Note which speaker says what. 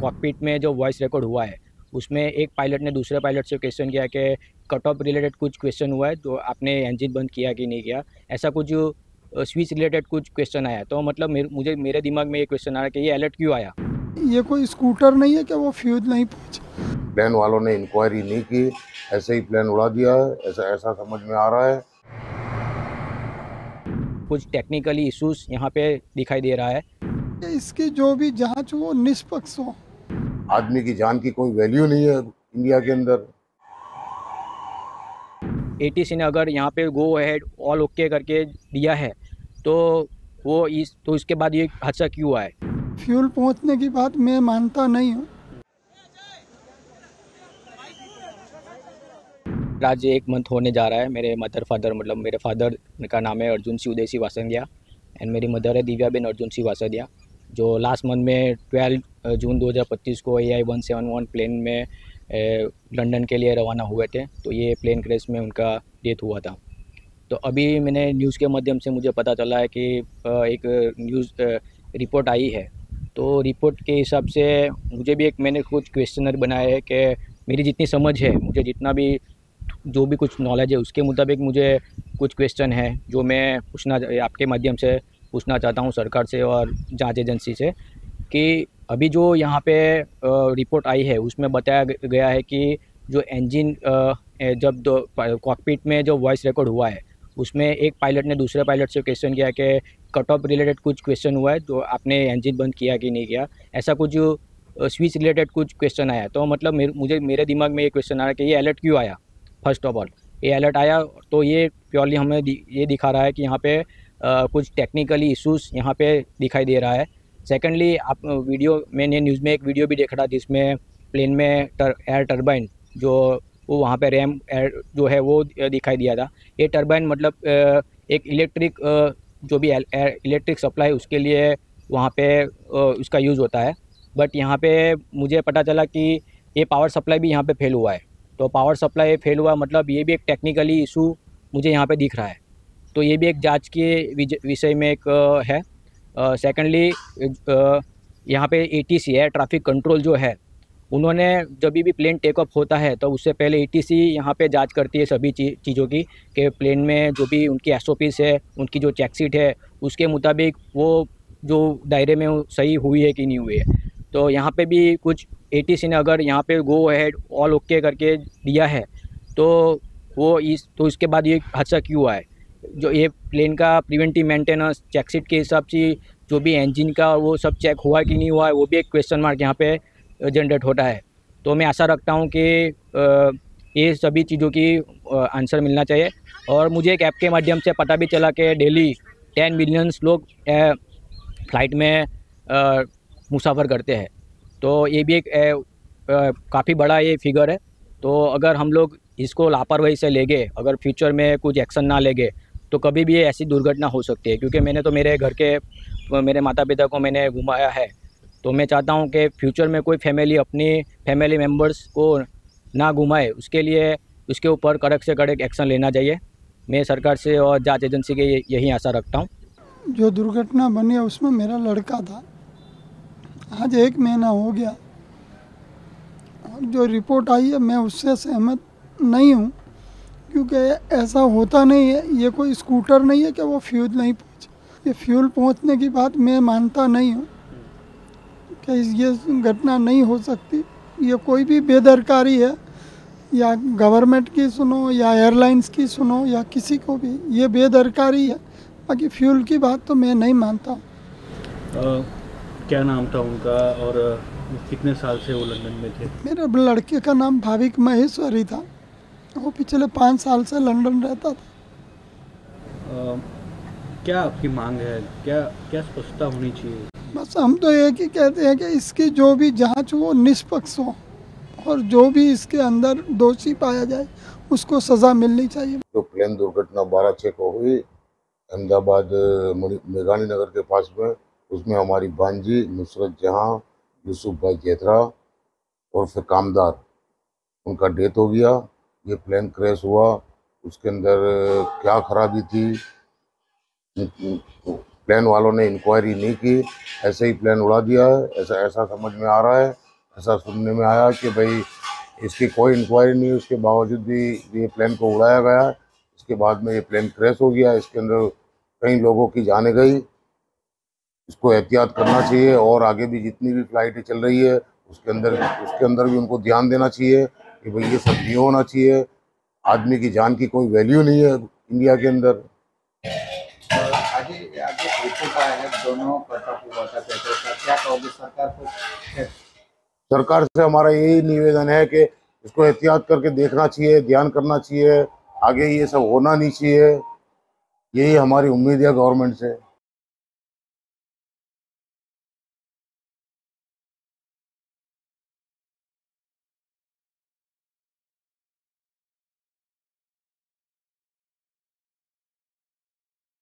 Speaker 1: Cockpit में जो voice record हुआ है उसमें एक पायलट ने दूसरे पायलट से क्वेश्चन किया कि कट ऑफ रिलेटेड कुछ क्वेश्चन हुआ है तो आपने इंजन बंद किया कि नहीं किया, ऐसा कुछ स्विच रिलेटेड कुछ क्वेश्चन आया। तो मतलब मेरे दिमाग में ये क्वेश्चन आया कि ये अलर्ट क्यों आया।
Speaker 2: ये कोई स्कूटर नहीं है कि वो फ्यूज नहीं पहुंचा।
Speaker 3: प्लेन वालों ने इंक्वायरी नहीं की, ऐसे ही प्लेन उड़ा दिया है, ऐसा समझ में आ रहा है।
Speaker 1: कुछ टेक्निकली इश्यूज यहाँ पे दिखाई दे रहा है।
Speaker 2: इसकी जो भी जांच हो निष्पक्ष हो।
Speaker 3: आदमी की जान की कोई वैल्यू नहीं है इंडिया के अंदर।
Speaker 1: एटीसी ने अगर यहाँ पे गो अहेड ऑल ओके करके दिया है तो इसके बाद ये हादसा क्यों हुआ है।
Speaker 2: फ्यूल पहुंचने की बात मैं मानता नहीं हूँ।
Speaker 1: आज 1 मंथ होने जा रहा है। मेरे मेरे फादर का नाम है अर्जुन सिंह उदय सिंह वासंदिया एंड मेरी मदर है दिव्या बेन अर्जुन सिंह वासंदिया, जो लास्ट मंथ में 12 जून 2025 को AI-171 प्लेन में लंदन के लिए रवाना हुए थे। तो ये प्लेन क्रैश में उनका डेथ हुआ था। तो अभी मैंने न्यूज़ के माध्यम से मुझे पता चला है कि एक न्यूज़ रिपोर्ट आई है। तो रिपोर्ट के हिसाब से मैंने कुछ क्वेश्चनर बनाए हैं कि मेरी जितनी समझ है, मुझे जितना भी जो भी कुछ नॉलेज है उसके मुताबिक मुझे कुछ क्वेश्चन है जो मैं आपके माध्यम से पूछना चाहता हूँ सरकार से और जांच एजेंसी से कि अभी जो यहाँ पे रिपोर्ट आई है उसमें बताया गया है कि जो इंजन जब कॉकपिट में जो वॉइस रिकॉर्ड हुआ है उसमें एक पायलट ने दूसरे पायलट से क्वेश्चन किया कि कट ऑफ रिलेटेड कुछ क्वेश्चन हुआ है तो आपने इंजन बंद किया कि नहीं किया, ऐसा कुछ स्विच रिलेटेड कुछ क्वेश्चन आया। तो मतलब मेरे दिमाग में ये क्वेश्चन आया कि ये अलर्ट क्यों आया। फर्स्ट ऑफ ऑल ये अलर्ट आया तो ये प्योरली हमें ये दिखा रहा है कि यहाँ पे कुछ टेक्निकली इश्यूज यहाँ पे दिखाई दे रहा है। सेकेंडली मैंने न्यूज़ में एक वीडियो भी देखा था जिसमें प्लेन में एयर टर्बाइन जो वो वहाँ पे रैम एयर जो है वो दिखाई दिया था। ये टर्बाइन मतलब एक जो भी इलेक्ट्रिक सप्लाई उसके लिए वहाँ पे उसका यूज़ होता है। बट यहाँ पे मुझे पता चला कि ये पावर सप्लाई भी यहाँ पे फेल हुआ है। तो पावर सप्लाई फेल हुआ मतलब ये भी एक टेक्निकली इशू मुझे यहाँ पे दिख रहा है। तो ये भी एक जांच के विषय में एक है। सेकेंडली यहाँ पे ATC है, ट्रैफिक कंट्रोल जो है, उन्होंने जब भी प्लेन टेक ऑफ होता है तो उससे पहले ATC यहाँ पे जांच करती है सभी चीज़ों की कि प्लेन में जो भी उनकी SOPs है, उनकी जो चेकशीट है उसके मुताबिक वो जो दायरे में सही हुई है कि नहीं हुई है। तो यहाँ पे भी कुछ ATC ने अगर यहाँ पे गो अहेड ऑल ओके करके दिया है तो इसके बाद ये हादसा क्यों हुआ है। जो ये प्लेन का प्रिवेंटिव मेंटेनेंस चेकशीट के हिसाब से जो भी इंजन का वो सब चेक हुआ कि नहीं हुआ है वो भी एक क्वेश्चन मार्क यहाँ पे जनरेट होता है। तो मैं आशा रखता हूँ कि ये सभी चीज़ों की आंसर मिलना चाहिए। और मुझे एक ऐप के माध्यम से पता भी चला कि डेली 10 मिलियंस लोग फ्लाइट में मुसाफर करते हैं। तो ये भी एक काफ़ी बड़ा ये फिगर है। तो अगर हम लोग इसको लापरवाही से लेंगे, अगर फ्यूचर में कुछ एक्शन ना लेंगे तो कभी भी ये ऐसी दुर्घटना हो सकती है। क्योंकि मैंने तो मेरे माता पिता को मैंने घुमाया है। तो मैं चाहता हूँ कि फ्यूचर में कोई अपनी फैमिली मेम्बर्स को ना घुमाए, उसके लिए उसके ऊपर कड़क से कड़क एक्शन लेना चाहिए। मैं सरकार से और जांच एजेंसी के यही आशा रखता हूँ।
Speaker 2: जो दुर्घटना बनी है उसमें मेरा लड़का था। आज 1 महीना हो गया। जो रिपोर्ट आई है मैं उससे सहमत नहीं हूँ, क्योंकि ऐसा होता नहीं है। ये कोई स्कूटर नहीं है कि वो फ्यूज नहीं पहुँचा। ये फ्यूल पहुँचने की बात मैं मानता नहीं हूँ कि ये घटना नहीं हो सकती। ये कोई भी बेदरकारी है, या गवर्नमेंट की सुनो या एयरलाइंस की सुनो या किसी को भी, ये बेदरकारी है। बाकी फ्यूल की बात तो मैं नहीं मानता हूँ।
Speaker 4: क्या नाम था उनका और कितने साल से वो लंदन में थे?
Speaker 2: मेरे लड़के का नाम भाविक महेश्वरी था। वो पिछले 5 साल से लंदन रहता था।
Speaker 4: क्या आपकी मांग है, क्या स्पष्टता होनी चाहिए?
Speaker 2: बस हम तो एक ही कहते हैं कि इसकी जो भी जांच हो निष्पक्ष हो और जो भी इसके अंदर दोषी पाया जाए उसको सजा मिलनी चाहिए।
Speaker 3: जो प्लेन दुर्घटना 12/6 को हुई अहमदाबाद मेघानी नगर के पास में, उसमें हमारी भांजी नुसरत जहां यूसुफ भाई जेथरा और फिर कामदार, उनका डेथ हो गया। ये प्लेन क्रैश हुआ, उसके अंदर क्या खराबी थी प्लेन वालों ने इंक्वायरी नहीं की, ऐसे ही प्लेन उड़ा दिया है, ऐसा समझ में आ रहा है। ऐसा सुनने में आया कि भाई इसकी कोई इंक्वायरी नहीं, उसके बावजूद भी ये प्लेन को उड़ाया गया। इसके बाद में ये प्लेन क्रैश हो गया। इसके अंदर कई लोगों की जानें गई। इसको एहतियात करना चाहिए और आगे भी जितनी भी फ्लाइटें चल रही है उसके अंदर भी उनको ध्यान देना चाहिए कि भाई ये सब नहीं होना चाहिए। आदमी की जान की कोई वैल्यू नहीं है इंडिया के अंदर।
Speaker 5: दोनों प्रताप हुआ था, क्या कहोगे सरकार को?
Speaker 3: सरकार से हमारा यही निवेदन है कि इसको एहतियात करके देखना चाहिए, ध्यान करना चाहिए, आगे ये सब होना नहीं चाहिए। यही हमारी उम्मीद है गवर्नमेंट से।